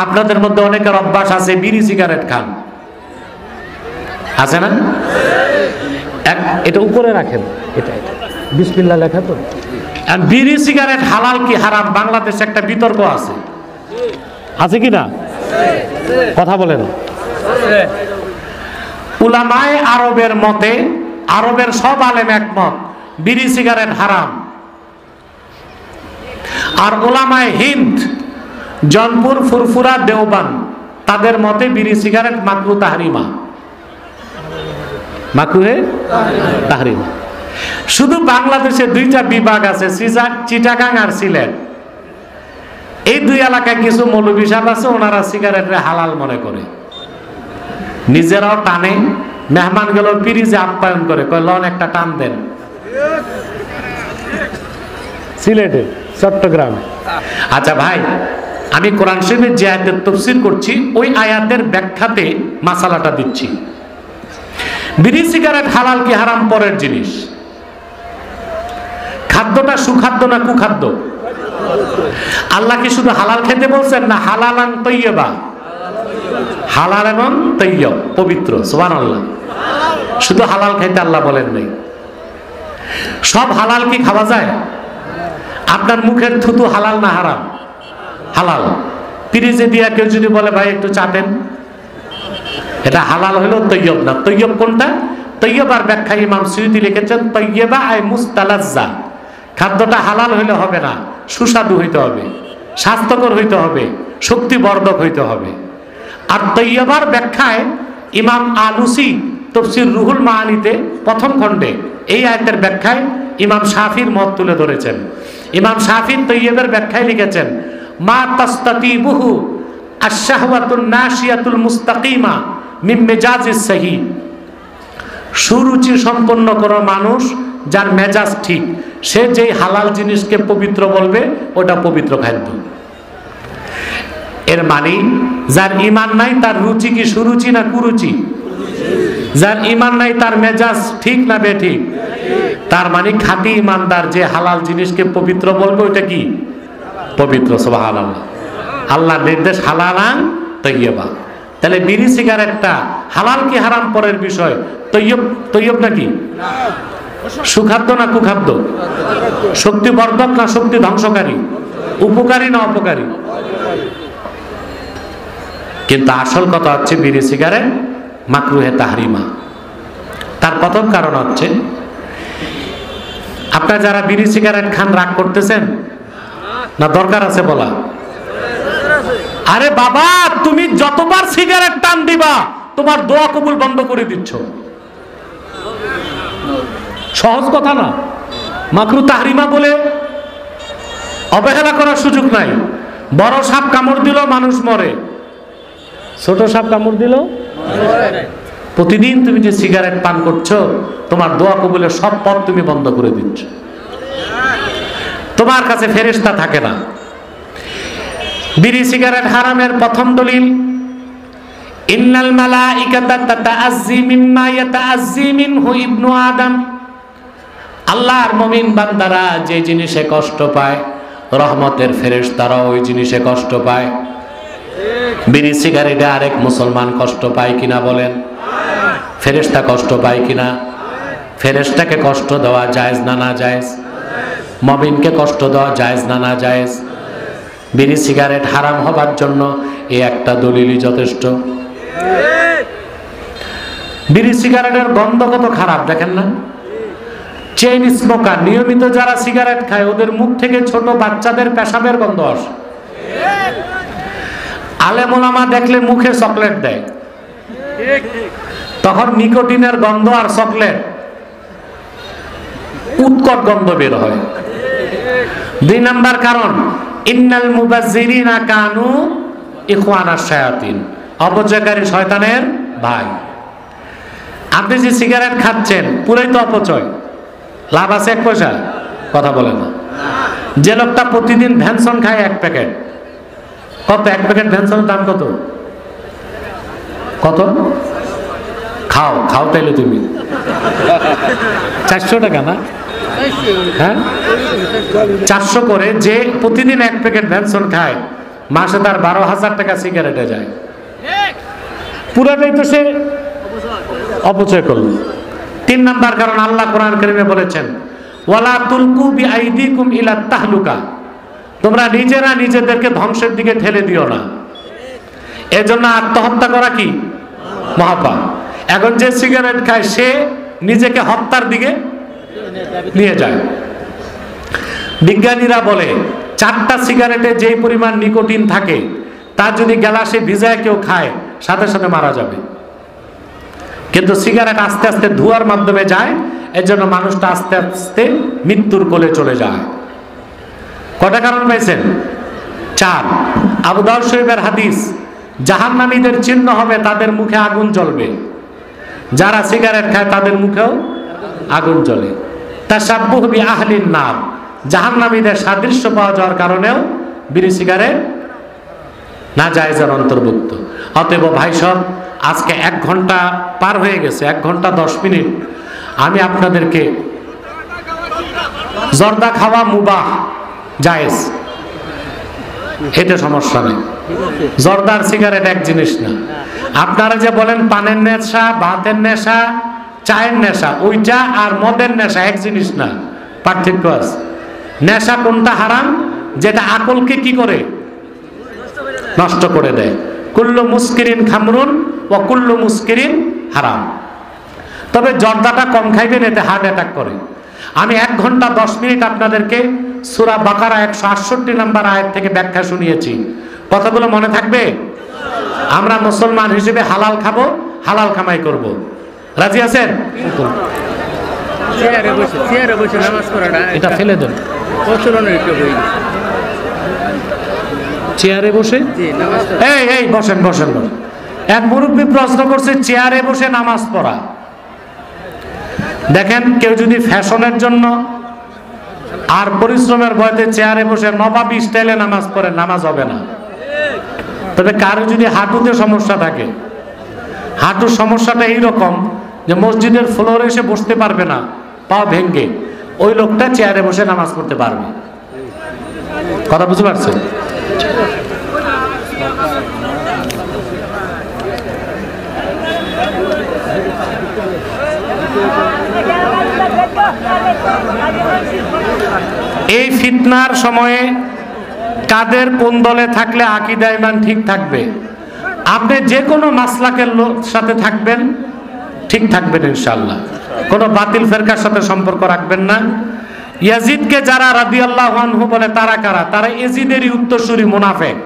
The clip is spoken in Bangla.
আপনাদের মধ্যে অনেকের অভ্যাস আছে বিড়ি সিগারেট খান, আছে না? এটা উপরে রাখেন, এটা বিসমিল্লাহ লেখা তো। বিড়ি সিগারেট হালাল কি হারাম বাংলাদেশে একটা বিতর্ক আছে, আছে কি না? কথা বলেন। উলামায়ে আরবের মতে, আরবের সব আলেম একমত বিড়ি সিগারেট হারাম। আর উলামায়ে হিন্দ, জনপুর, ফুরফুরা, দেওবান, তাদের মতে বিড়ি সিগারেট মাকরুহ তাহরিমা, মাকরুহে তাহরিমা। শুধু বাংলাদেশে দুইটা বিভাগ আছে, চিটাগাং আর সিলেট। এই দুই এলাকায় কিছু মৌলবী সাহেব আছে, ওনারা সিগারেটের হালাল মনে করে, নিজেরাও টানে, মেহমান গুলো পিরিজে আপ্যায়ন করে, কয় লন একটা টান দেন। সিলেটে, চট্টগ্রামে। আচ্ছা ভাই, আমি কোরআন শরীফের যে আয়াতের তাফসীর করছি ওই আয়াতের ব্যাখ্যাতে মাসালাটা দিচ্ছি। বিড়ি সিগারেট হালাল কি হারাম পরের জিনিস। খাদ্যটা সুখাদ্য না কুখাদ্য? আল্লাহ কি শুধু হালাল খেতে বলছেন না হালালান তৈয়বা? হালাল এবং তৈয়ব, পবিত্র। সুবহানাল্লাহ। শুধু হালাল খাইতে আল্লাহ বলেন নাই। সব হালাল কি খাওয়া যায়? আপনার মুখের থুতু হালাল না হারাম? হালাল। পিরিজে দিয়া কেউ যদি বলে ভাই একটু চাটেন, এটা হালাল হলো, তৈয়ব না। তৈয়ব কোনটা? তৈয়বার ব্যাখ্যা ইমাম সুয়ুতি লিখেছেন, তৈয়বা আই মুস্তালাজ্জা। খাদ্যটা হালাল হইলে হবে না, সুস্বাদু হইতে হবে, স্বাস্থ্যকর হইতে হবে, শক্তিবর্ধক হইতে হবে। আর তৈয়বার ব্যাখ্যায় ইমাম আলুসি তাফসীর রুহুল মাআনিতে প্রথম খণ্ডে এই আয়াতের ব্যাখ্যায় ইমাম শাফির মত তুলে ধরেছেন। ইমাম শাফি তৈয়বের ব্যাখ্যায় লিখেছেন, মা তাস্তাতিবুহু আশ-শাহওয়াতুন নাশিয়াতুল মুস্তাকিমা মিন মেজাজিস সহি। সুরুচি সম্পন্ন কোনো মানুষ যার মেজাজ ঠিক, সে যেই হালাল জিনিসকে পবিত্র বলবে ওটা পবিত্র খাদ্য। এর মানে যার ঈমান নাই তার রুচি কি সুরুচি না কুরুচি? যার ঈমান নাই তার মেজাজ ঠিক না বেঠিক? তার মানে খাঁটি ঈমানদার যে হালাল জিনিসকে পবিত্র বলবে ওটা কি পবিত্র। সুবহানাল্লাহ। আল্লাহর নির্দেশ হালালান তৈয়বা। তাহলে বিড়ি সিগারেটটা হালাল কি হারাম পরের বিষয়। তৈয়ব, তৈয়ব নাকি সুখাদ্য না কুখাদ্য? শক্তিবর্ধক না শক্তি ধ্বংসকারী? উপকারী না অপকারী? কিন্তু আসল কথা হচ্ছে বিড়ি সিগারেট মাকরুহে তাহরিমা। তার প্রথম কারণ হচ্ছে আপনারা যারা বিড়ি সিগারেট খান রাগ করতেছেন না? দরকার আছে বলা? আরে বাবা, তুমি যতবার সিগারেট টান দিবা তোমার দোয়া কবুল বন্ধ করে দিচ্ছ। সহজ কথা না। মাকরুহ তাহরিমা বলে অবহেলা করার সুযোগ নাই। বড় সাপ কামড় দিল মানুষ মরে, ছোট সাপ কামড় দিল। প্রতিদিন তুমি যে সিগারেট পান করছো তোমার দোয়া কবুলের সব পথ তুমি বন্ধ করে দিচ্ছ। তোমার কাছে ফেরেশতা থাকে না। বিড়ি সিগারেট হারামের প্রথম দলিল, ইন্নাল মালাইকাতা তাতাআজ্জি মিম্মা ইয়াতাআজ্জি মিনহু ইবনু আদম। আল্লাহর মুমিন বান্দারা যে জিনিসে কষ্ট পায় রহমতের ফেরেশতারা ওই জিনিসে কষ্ট পায়। বিড়ি সিগারেটে আরেক মুসলমান কষ্ট পায় কিনা বলেন? ফেরেশতা কষ্ট পায় কিনা? ফেরেশতাকে কষ্ট দেওয়া জায়েজ না না জায়েজ? মুমিনকে কষ্ট দেওয়া জায়েজ না না জায়েজ? বিড়ি সিগারেট হারাম হবার জন্য এই একটা দলিলই যথেষ্ট। বিড়ি সিগারেটের গন্ধ কত খারাপ দেখেন না? চেইন স্মোকার, নিয়মিত যারা সিগারেট খায় ওদের মুখ থেকে ছোট বাচ্চাদের পেশাবের গন্ধ আসে। আলেম ওলামা দেখলে মুখে চকলেট দেয়, তখন নিকোটিনের গন্ধ আর চকলেট উৎকট গন্ধ বের হয়। 2 নাম্বার কারণ, ইন্নাল মুবাজ্জিরিনা কানু ইখওয়ানাশ শায়াতিন। অপচয়কারী শয়তানের ভাই। আপনি যে সিগারেট খাচ্ছেন পুরাই তো অপচয়। লাভ আছে 1 পয়সা? কথা বলে না। যে লোকটা প্রতিদিন ভ্যানসন খায় 1 প্যাকেট, কত? 1 প্যাকেট ভ্যানসনের দাম কত? কত? খাও খাও তাইলে তুমি 400 টাকা না? হ্যাঁ, 400 করে। যে প্রতিদিন 1 প্যাকেট ভ্যানসন খায় মাসে তার 12,000 টাকা সিগারেটে যায়, পুরাটাই তো সে অপচয় করলো। 3 নাম্বার কারণ আল্লাহ কোরআন কারীমে বলেছেন ওয়ালা তুলকু বিআইদিকুম ইলা তাহলুকা, তোমরা নিজেরা নিজেদেরকে ধ্বংসের দিকে ঠেলে দিও না। এজন্য আত্মহত্যা করা কি মহাপাপ। এখন যে সিগারেট খায় সে নিজেকে হত্যার দিকে নিয়ে যায়। বিজ্ঞানীরা বলে 4টা সিগারেটে যেই পরিমাণ নিকোটিন থাকে তা যদি গ্লাসে ভিজায় কেউ খায় সাথে সাথে মারা যাবে, কিন্তু সিগারেট আস্তে আস্তে ধোঁয়ার মাধ্যমে যায়, এজন্য মানুষটা আস্তে আস্তে মৃত্যুর কোলে চলে যায়। কটা কারণ পাইছেন? 4। আবু দাউদ শরীফের হাদিস, জাহান্নামীদের চিহ্ন হবে তাদের মুখে আগুন জ্বলবে, যারা সিগারেট খায় তাদের মুখেও আগুন জ্বলে। তাশাব্বুহু বিআহলিন নার, জাহান্নামীদের সাদৃশ্য পাওয়া যাওয়ার কারণেও বিড়ি সিগারেট নাজায়েজের অন্তর্ভুক্ত। অতএব ভাই সব, আজকে 1 ঘন্টা পার হয়ে গেছে, 1 ঘন্টা 10 মিনিট আমি আপনাদেরকে জর্দা খাওয়া মুবাহ, জায়েজ, এতে সমস্যা নেই। জর্দার সিগারেট এক জিনিস না। আপনারা যে বলেন পানের নেশা, ভাতের নেশা, চায়ের নেশা, ওইটা আর মদের নেশা এক জিনিস না, পার্থক্য আছে। নেশা কোনটা হারাম? যেটা আকলকে কি করে নষ্ট করে দেয়। কুল্লু মুস্কিরিন খামরুন ওয়া কুল্লু মুস্কিরিন হারাম। তবে জর্দাটা কম খাইবেন, এতে হার্ট অ্যাটাক করে। আমি 1 ঘন্টা 10 মিনিট আপনাদেরকে সূরা বাকারা 168 নম্বর আয়াত থেকে ব্যাখ্যা শুনিয়েছি। কথাগুলো মনে থাকবে? আমরা মুসলমান হিসেবে হালাল খাবো, হালাল কামাই করব। রাজি আছেন? চেয়ারে বসে নামাজ পড়াটা এটা ফেলে দেন। প্রচলনের একটু বই। চেয়ারে বসে এই বসেন বসেন বসেন। এক মুরব্বী প্রশ্ন করছে চেয়ারে বসে নামাজ পড়া। দেখেন, কেউ যদি ফ্যাশনের জন্য আর পরিশ্রমের ভয়তে চেয়ারে বসে নবাবী স্টাইলে নামাজ পড়ে, নামাজ হবে না। তবে কারো যদি হাঁটুতে সমস্যা থাকে, হাঁটুর সমস্যাটা এইরকম যে মসজিদের ফ্লোরে এসে বসতে পারবে না, পা ভেঙে, ওই লোকটা চেয়ারে বসে নামাজ পড়তে পারবে। কথা বুঝতে পারছেন? এই ফিতনার সময়ে কাদের কোন দলে থাকলে আকীদা ঈমান ঠিক থাকবে? আপনি যে কোনো মাসলাকের সাথে থাকবেন, ঠিক থাকবেন ইনশাআল্লাহ। কোনো বাতিল ফেরকার সাথে সম্পর্ক রাখবেন না। ইয়াজিদকে যারা রাদিয়াল্লাহু আনহু বলে তারা কারা? তারা ইয়াজিদেরই উত্তরসূরি মুনাফিক।